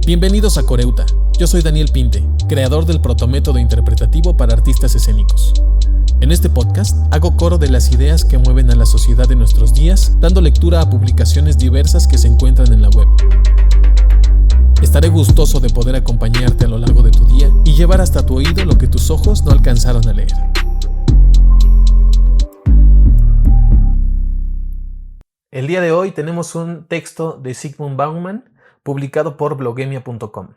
Bienvenidos a Coreuta. Yo soy Daniel Pinte, creador del protométodo interpretativo para artistas escénicos. En este podcast hago coro de las ideas que mueven a la sociedad de nuestros días, dando lectura a publicaciones diversas que se encuentran en la web. Estaré gustoso de poder acompañarte a lo largo de tu día y llevar hasta tu oído lo que tus ojos no alcanzaron a leer. El día de hoy tenemos un texto de Zygmunt Bauman publicado por blogemia.com.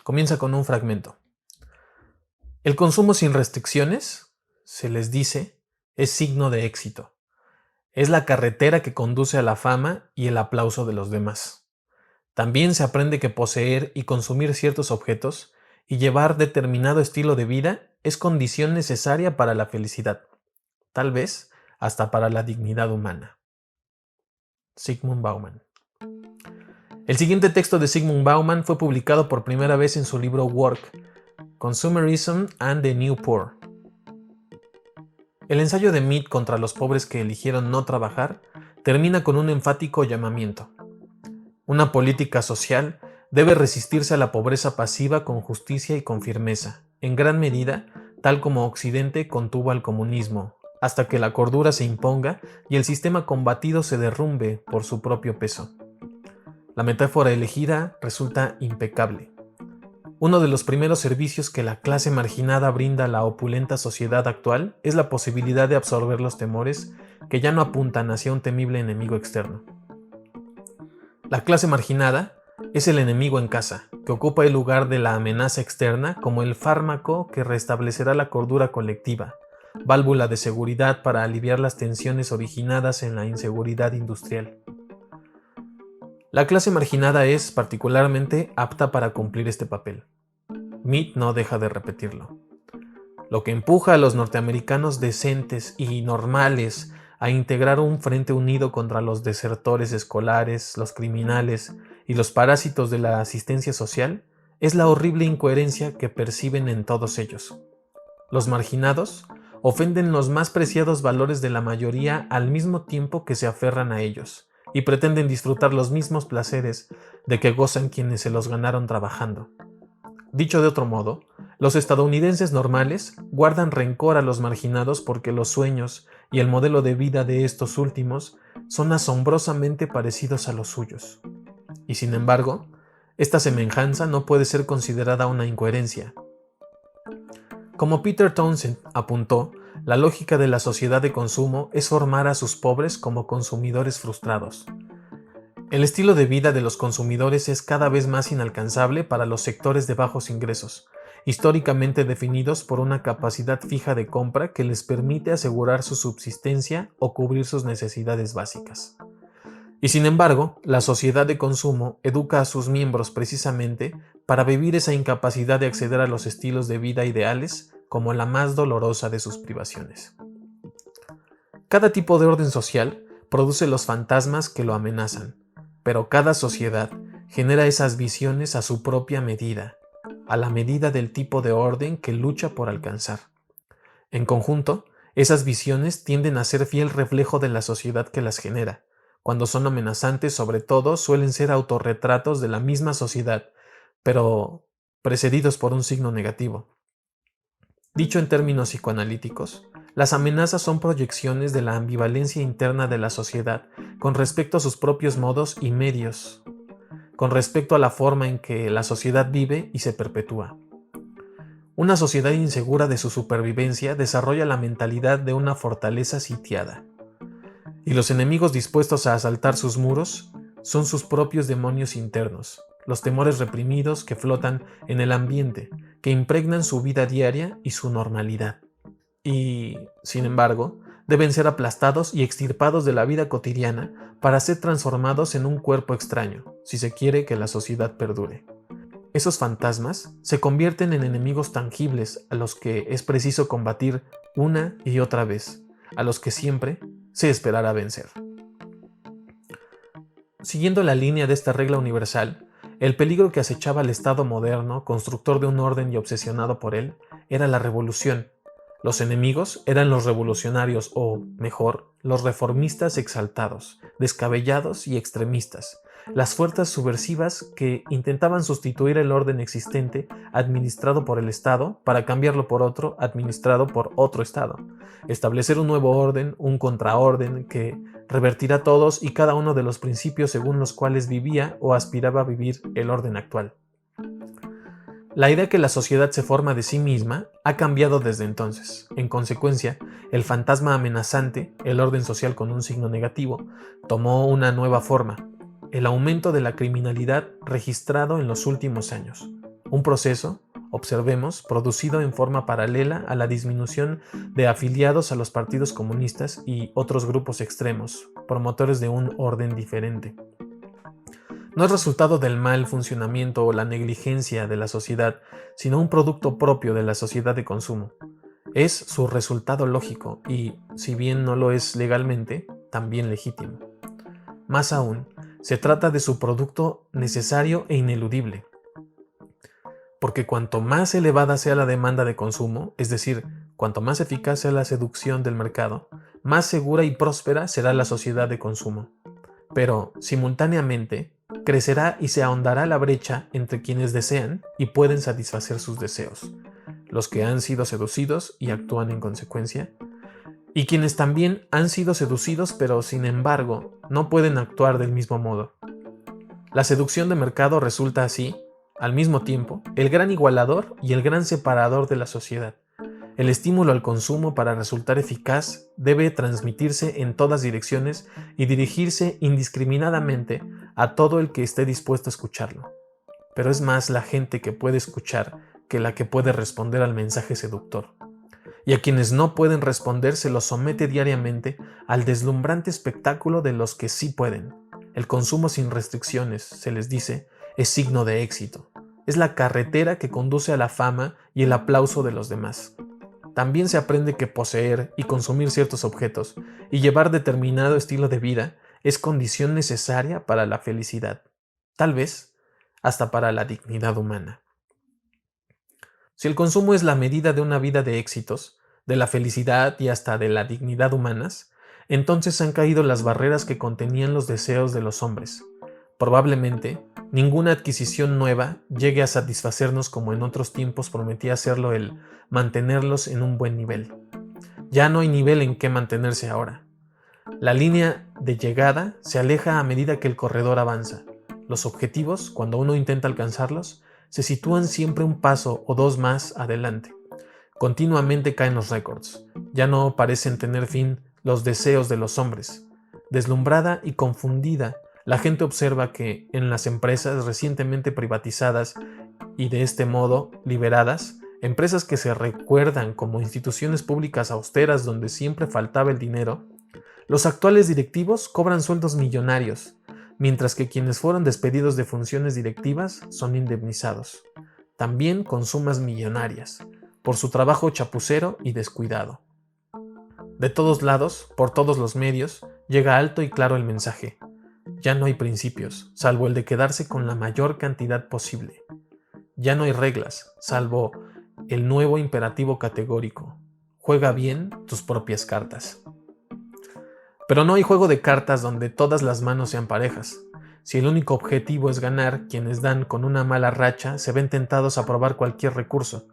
Comienza con un fragmento. El consumo sin restricciones, se les dice, es signo de éxito. Es la carretera que conduce a la fama y el aplauso de los demás. También se aprende que poseer y consumir ciertos objetos y llevar determinado estilo de vida es condición necesaria para la felicidad, tal vez hasta para la dignidad humana. Zygmunt Bauman. El siguiente texto de Zygmunt Bauman fue publicado por primera vez en su libro Work, Consumerism and the New Poor. El ensayo de Mead contra los pobres que eligieron no trabajar termina con un enfático llamamiento. Una política social debe resistirse a la pobreza pasiva con justicia y con firmeza, en gran medida, tal como Occidente contuvo al comunismo, hasta que la cordura se imponga y el sistema combatido se derrumbe por su propio peso. La metáfora elegida resulta impecable. Uno de los primeros servicios que la clase marginada brinda a la opulenta sociedad actual es la posibilidad de absorber los temores que ya no apuntan hacia un temible enemigo externo. La clase marginada es el enemigo en casa, que ocupa el lugar de la amenaza externa como el fármaco que restablecerá la cordura colectiva, válvula de seguridad para aliviar las tensiones originadas en la inseguridad industrial. La clase marginada es particularmente apta para cumplir este papel. Mead no deja de repetirlo. Lo que empuja a los norteamericanos decentes y normales a integrar un frente unido contra los desertores escolares, los criminales y los parásitos de la asistencia social es la horrible incoherencia que perciben en todos ellos. Los marginados ofenden los más preciados valores de la mayoría al mismo tiempo que se aferran a ellos y pretenden disfrutar los mismos placeres de que gozan quienes se los ganaron trabajando. Dicho de otro modo, los estadounidenses normales guardan rencor a los marginados porque los sueños y el modelo de vida de estos últimos son asombrosamente parecidos a los suyos. Y sin embargo, esta semejanza no puede ser considerada una incoherencia. Como Peter Townsend apuntó, la lógica de la sociedad de consumo es formar a sus pobres como consumidores frustrados. El estilo de vida de los consumidores es cada vez más inalcanzable para los sectores de bajos ingresos, históricamente definidos por una capacidad fija de compra que les permite asegurar su subsistencia o cubrir sus necesidades básicas. Y sin embargo, la sociedad de consumo educa a sus miembros precisamente para vivir esa incapacidad de acceder a los estilos de vida ideales como la más dolorosa de sus privaciones. Cada tipo de orden social produce los fantasmas que lo amenazan, pero cada sociedad genera esas visiones a su propia medida, a la medida del tipo de orden que lucha por alcanzar. En conjunto, esas visiones tienden a ser fiel reflejo de la sociedad que las genera. Cuando son amenazantes, sobre todo, suelen ser autorretratos de la misma sociedad, pero precedidos por un signo negativo. Dicho en términos psicoanalíticos, las amenazas son proyecciones de la ambivalencia interna de la sociedad con respecto a sus propios modos y medios, con respecto a la forma en que la sociedad vive y se perpetúa. Una sociedad insegura de su supervivencia desarrolla la mentalidad de una fortaleza sitiada, y los enemigos dispuestos a asaltar sus muros son sus propios demonios internos, los temores reprimidos que flotan en el ambiente, que impregnan su vida diaria y su normalidad. Y, sin embargo, deben ser aplastados y extirpados de la vida cotidiana para ser transformados en un cuerpo extraño, si se quiere que la sociedad perdure. Esos fantasmas se convierten en enemigos tangibles a los que es preciso combatir una y otra vez, a los que siempre se esperará vencer. Siguiendo la línea de esta regla universal, el peligro que acechaba al Estado moderno, constructor de un orden y obsesionado por él, era la revolución. Los enemigos eran los revolucionarios o, mejor, los reformistas exaltados, descabellados y extremistas, las fuerzas subversivas que intentaban sustituir el orden existente administrado por el Estado para cambiarlo por otro administrado por otro Estado, establecer un nuevo orden, un contraorden que revertirá todos y cada uno de los principios según los cuales vivía o aspiraba a vivir el orden actual. La idea que la sociedad se forma de sí misma ha cambiado desde entonces. En consecuencia, el fantasma amenazante, el orden social con un signo negativo, tomó una nueva forma: el aumento de la criminalidad registrado en los últimos años. Un proceso, observemos, producido en forma paralela a la disminución de afiliados a los partidos comunistas y otros grupos extremos, promotores de un orden diferente. No es resultado del mal funcionamiento o la negligencia de la sociedad, sino un producto propio de la sociedad de consumo. Es su resultado lógico y, si bien no lo es legalmente, también legítimo. Más aún, se trata de su producto necesario e ineludible. Porque cuanto más elevada sea la demanda de consumo, es decir, cuanto más eficaz sea la seducción del mercado, más segura y próspera será la sociedad de consumo. Pero, simultáneamente, crecerá y se ahondará la brecha entre quienes desean y pueden satisfacer sus deseos, los que han sido seducidos y actúan en consecuencia, y quienes también han sido seducidos pero sin embargo no pueden actuar del mismo modo. La seducción de mercado resulta así, al mismo tiempo, el gran igualador y el gran separador de la sociedad. El estímulo al consumo, para resultar eficaz, debe transmitirse en todas direcciones y dirigirse indiscriminadamente a todo el que esté dispuesto a escucharlo. Pero es más la gente que puede escuchar que la que puede responder al mensaje seductor. Y a quienes no pueden responder se los somete diariamente al deslumbrante espectáculo de los que sí pueden. El consumo sin restricciones, se les dice, es signo de éxito. Es la carretera que conduce a la fama y el aplauso de los demás. También se aprende que poseer y consumir ciertos objetos y llevar determinado estilo de vida es condición necesaria para la felicidad, tal vez hasta para la dignidad humana. Si el consumo es la medida de una vida de éxitos, de la felicidad y hasta de la dignidad humanas, entonces han caído las barreras que contenían los deseos de los hombres. Probablemente, ninguna adquisición nueva llegue a satisfacernos como en otros tiempos prometía hacerlo el mantenerlos en un buen nivel. Ya no hay nivel en que mantenerse ahora. La línea de llegada se aleja a medida que el corredor avanza. Los objetivos, cuando uno intenta alcanzarlos, se sitúan siempre un paso o dos más adelante. Continuamente caen los récords. Ya no parecen tener fin los deseos de los hombres. Deslumbrada y confundida, la gente observa que en las empresas recientemente privatizadas y de este modo liberadas, empresas que se recuerdan como instituciones públicas austeras donde siempre faltaba el dinero, los actuales directivos cobran sueldos millonarios, mientras que quienes fueron despedidos de funciones directivas son indemnizados, también con sumas millonarias, por su trabajo chapucero y descuidado. De todos lados, por todos los medios, llega alto y claro el mensaje: ya no hay principios, salvo el de quedarse con la mayor cantidad posible. Ya no hay reglas, salvo el nuevo imperativo categórico: juega bien tus propias cartas. Pero no hay juego de cartas donde todas las manos sean parejas. Si el único objetivo es ganar, quienes dan con una mala racha se ven tentados a probar cualquier recurso.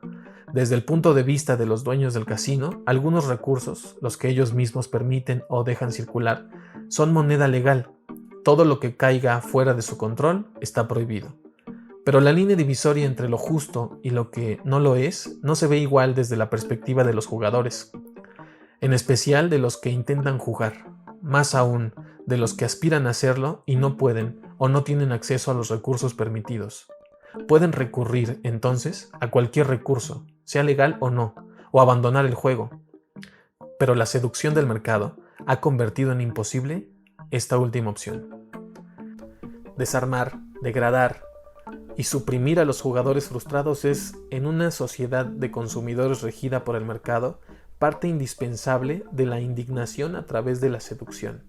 Desde el punto de vista de los dueños del casino, algunos recursos, los que ellos mismos permiten o dejan circular, son moneda legal. Todo lo que caiga fuera de su control está prohibido. Pero la línea divisoria entre lo justo y lo que no lo es no se ve igual desde la perspectiva de los jugadores, en especial de los que intentan jugar, más aún de los que aspiran a hacerlo y no pueden o no tienen acceso a los recursos permitidos. Pueden recurrir, entonces, a cualquier recurso, sea legal o no, o abandonar el juego. Pero la seducción del mercado ha convertido en imposible esta última opción. Desarmar, degradar y suprimir a los jugadores frustrados es, en una sociedad de consumidores regida por el mercado, parte indispensable de la indignación a través de la seducción.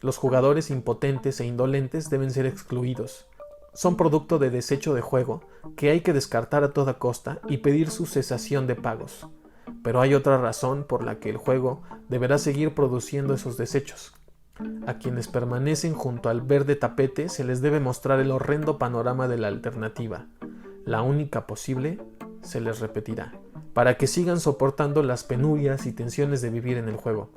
Los jugadores impotentes e indolentes deben ser excluidos. Son producto de desecho de juego que hay que descartar a toda costa y pedir su cesación de pagos. Pero hay otra razón por la que el juego deberá seguir produciendo esos desechos. A quienes permanecen junto al verde tapete se les debe mostrar el horrendo panorama de la alternativa. La única posible se les repetirá, para que sigan soportando las penurias y tensiones de vivir en el juego.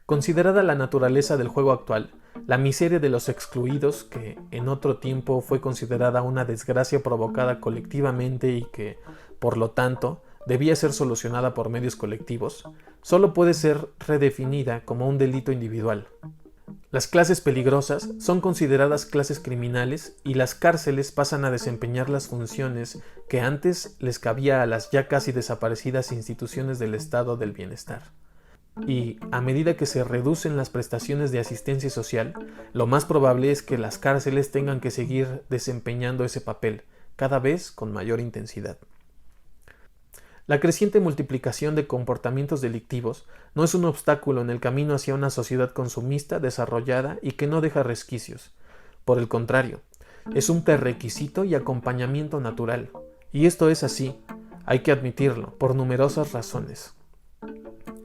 Considerada la naturaleza del juego actual, la miseria de los excluidos, que en otro tiempo fue considerada una desgracia provocada colectivamente y que, por lo tanto, debía ser solucionada por medios colectivos, solo puede ser redefinida como un delito individual. Las clases peligrosas son consideradas clases criminales y las cárceles pasan a desempeñar las funciones que antes les cabía a las ya casi desaparecidas instituciones del estado del bienestar. Y, a medida que se reducen las prestaciones de asistencia social, lo más probable es que las cárceles tengan que seguir desempeñando ese papel, cada vez con mayor intensidad. La creciente multiplicación de comportamientos delictivos no es un obstáculo en el camino hacia una sociedad consumista, desarrollada y que no deja resquicios. Por el contrario, es un prerequisito y acompañamiento natural. Y esto es así, hay que admitirlo, por numerosas razones.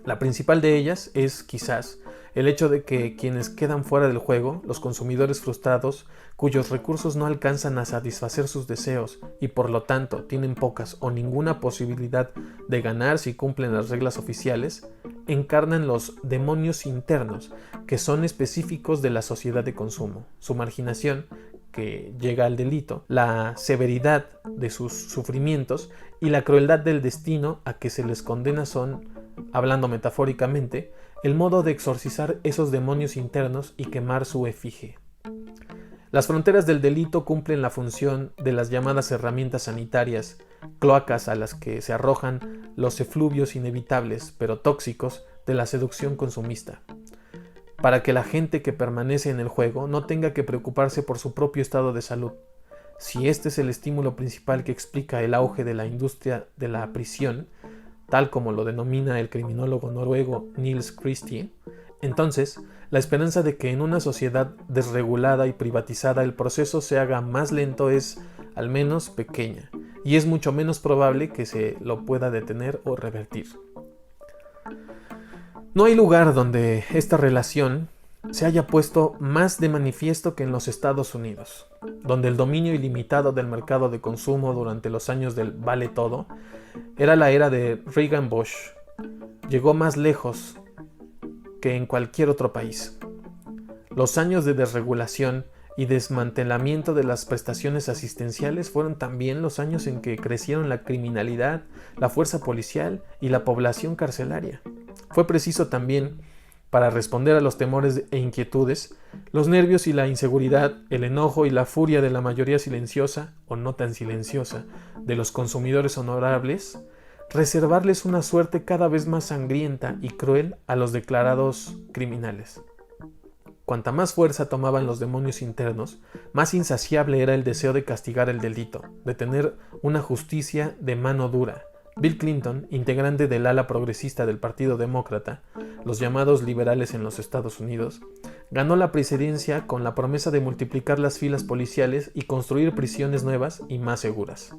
La principal de ellas es, quizás, el hecho de que quienes quedan fuera del juego, los consumidores frustrados, cuyos recursos no alcanzan a satisfacer sus deseos y por lo tanto tienen pocas o ninguna posibilidad de ganar si cumplen las reglas oficiales, encarnan los demonios internos que son específicos de la sociedad de consumo. Su marginación, que llega al delito, la severidad de sus sufrimientos y la crueldad del destino a que se les condena son, hablando metafóricamente, el modo de exorcizar esos demonios internos y quemar su efigie. Las fronteras del delito cumplen la función de las llamadas herramientas sanitarias, cloacas a las que se arrojan los efluvios inevitables, pero tóxicos, de la seducción consumista, para que la gente que permanece en el juego no tenga que preocuparse por su propio estado de salud. Si este es el estímulo principal que explica el auge de la industria de la prisión, tal como lo denomina el criminólogo noruego Niels Christie, entonces la esperanza de que en una sociedad desregulada y privatizada el proceso se haga más lento es, al menos, pequeña, y es mucho menos probable que se lo pueda detener o revertir. No hay lugar donde esta relación se haya puesto más de manifiesto que en los Estados Unidos, donde el dominio ilimitado del mercado de consumo durante los años del vale todo era la era de Reagan-Bush. Llegó más lejos que en cualquier otro país. Los años de desregulación y desmantelamiento de las prestaciones asistenciales fueron también los años en que crecieron la criminalidad, la fuerza policial y la población carcelaria. Fue preciso también, para responder a los temores e inquietudes, los nervios y la inseguridad, el enojo y la furia de la mayoría silenciosa, o no tan silenciosa, de los consumidores honorables, reservarles una suerte cada vez más sangrienta y cruel a los declarados criminales. Cuanta más fuerza tomaban los demonios internos, más insaciable era el deseo de castigar el delito, de tener una justicia de mano dura. Bill Clinton, integrante del ala progresista del Partido Demócrata, los llamados liberales en los Estados Unidos, ganó la presidencia con la promesa de multiplicar las filas policiales y construir prisiones nuevas y más seguras.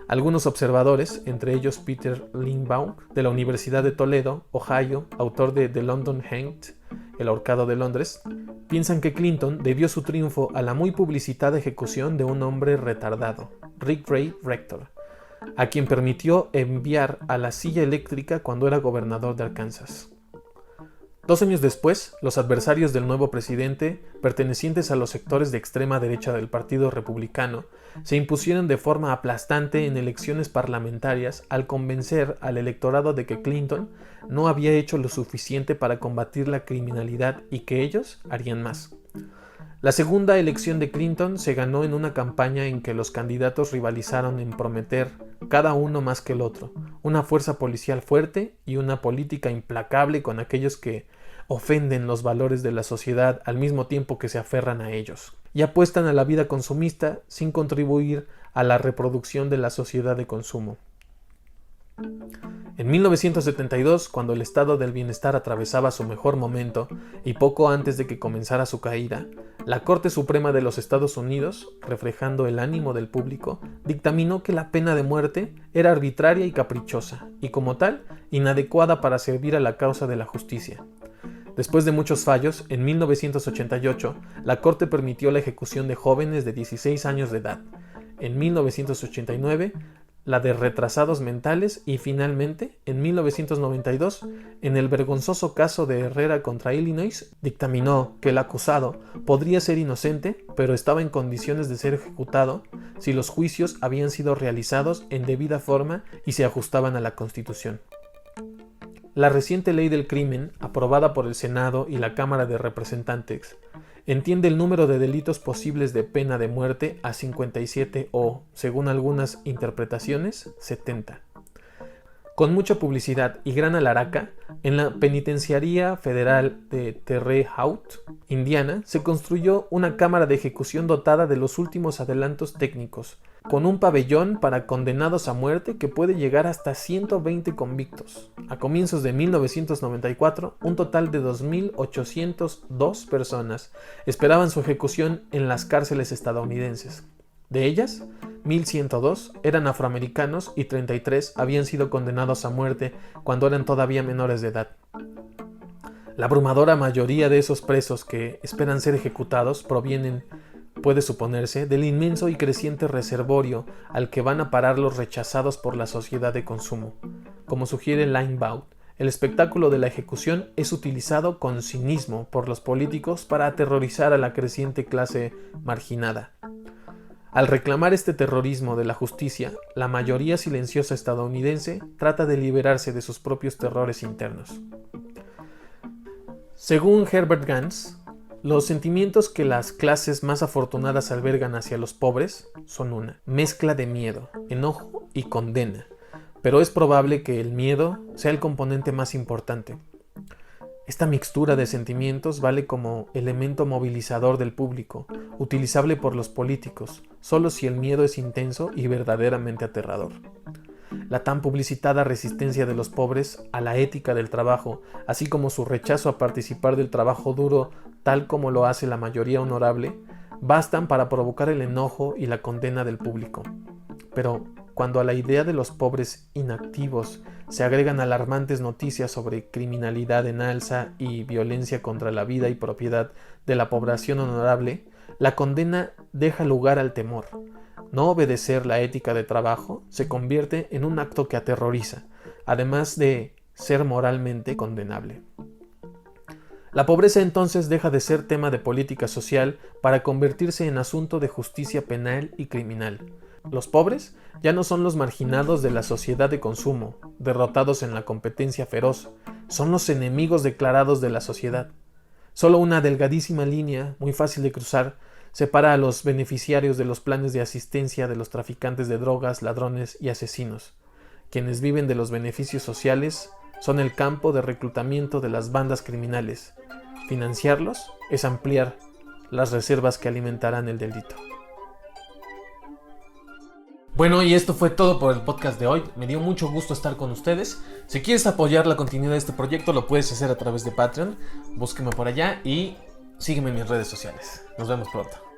Algunos observadores, entre ellos Peter Lindbaum, de la Universidad de Toledo, Ohio, autor de The London Hanged, El ahorcado de Londres, piensan que Clinton debió su triunfo a la muy publicitada ejecución de un hombre retardado, Rick Ray Rector, a quien permitió enviar a la silla eléctrica cuando era gobernador de Arkansas. 2 años después, los adversarios del nuevo presidente, pertenecientes a los sectores de extrema derecha del Partido Republicano, se impusieron de forma aplastante en elecciones parlamentarias al convencer al electorado de que Clinton no había hecho lo suficiente para combatir la criminalidad y que ellos harían más. La segunda elección de Clinton se ganó en una campaña en que los candidatos rivalizaron en prometer, cada uno más que el otro, una fuerza policial fuerte y una política implacable con aquellos que ofenden los valores de la sociedad al mismo tiempo que se aferran a ellos, y apuestan a la vida consumista sin contribuir a la reproducción de la sociedad de consumo. En 1972, cuando el estado del bienestar atravesaba su mejor momento y poco antes de que comenzara su caída, la Corte Suprema de los Estados Unidos, reflejando el ánimo del público, dictaminó que la pena de muerte era arbitraria y caprichosa, y como tal, inadecuada para servir a la causa de la justicia. Después de muchos fallos, en 1988, la Corte permitió la ejecución de jóvenes de 16 años de edad. En 1989, la de retrasados mentales y finalmente, en 1992, en el vergonzoso caso de Herrera contra Illinois, dictaminó que el acusado podría ser inocente, pero estaba en condiciones de ser ejecutado si los juicios habían sido realizados en debida forma y se ajustaban a la Constitución. La reciente ley del crimen, aprobada por el Senado y la Cámara de Representantes, entiende el número de delitos posibles de pena de muerte a 57 o, según algunas interpretaciones, 70. Con mucha publicidad y gran alaraca, en la Penitenciaría Federal de Terre Haute, Indiana, se construyó una cámara de ejecución dotada de los últimos adelantos técnicos, con un pabellón para condenados a muerte que puede llegar hasta 120 convictos. A comienzos de 1994, un total de 2.802 personas esperaban su ejecución en las cárceles estadounidenses. De ellas, 1.102 eran afroamericanos y 33 habían sido condenados a muerte cuando eran todavía menores de edad. La abrumadora mayoría de esos presos que esperan ser ejecutados provienen, puede suponerse, del inmenso y creciente reservorio al que van a parar los rechazados por la sociedad de consumo. Como sugiere Linebaugh, el espectáculo de la ejecución es utilizado con cinismo por los políticos para aterrorizar a la creciente clase marginada. Al reclamar este terrorismo de la justicia, la mayoría silenciosa estadounidense trata de liberarse de sus propios terrores internos. Según Herbert Gans, los sentimientos que las clases más afortunadas albergan hacia los pobres son una mezcla de miedo, enojo y condena, pero es probable que el miedo sea el componente más importante. Esta mixtura de sentimientos vale como elemento movilizador del público, utilizable por los políticos, solo si el miedo es intenso y verdaderamente aterrador. La tan publicitada resistencia de los pobres a la ética del trabajo, así como su rechazo a participar del trabajo duro tal como lo hace la mayoría honorable, bastan para provocar el enojo y la condena del público. Pero cuando a la idea de los pobres inactivos se agregan alarmantes noticias sobre criminalidad en alza y violencia contra la vida y propiedad de la población honorable, la condena deja lugar al temor. No obedecer la ética de trabajo se convierte en un acto que aterroriza, además de ser moralmente condenable. La pobreza entonces deja de ser tema de política social para convertirse en asunto de justicia penal y criminal. Los pobres ya no son los marginados de la sociedad de consumo, derrotados en la competencia feroz, son los enemigos declarados de la sociedad. Solo una delgadísima línea, muy fácil de cruzar, separa a los beneficiarios de los planes de asistencia de los traficantes de drogas, ladrones y asesinos. Quienes viven de los beneficios sociales son el campo de reclutamiento de las bandas criminales. Financiarlos es ampliar las reservas que alimentarán el delito. Bueno, y esto fue todo por el podcast de hoy. Me dio mucho gusto estar con ustedes. Si quieres apoyar la continuidad de este proyecto, lo puedes hacer a través de Patreon. Búsqueme por allá y sígueme en mis redes sociales. Nos vemos pronto.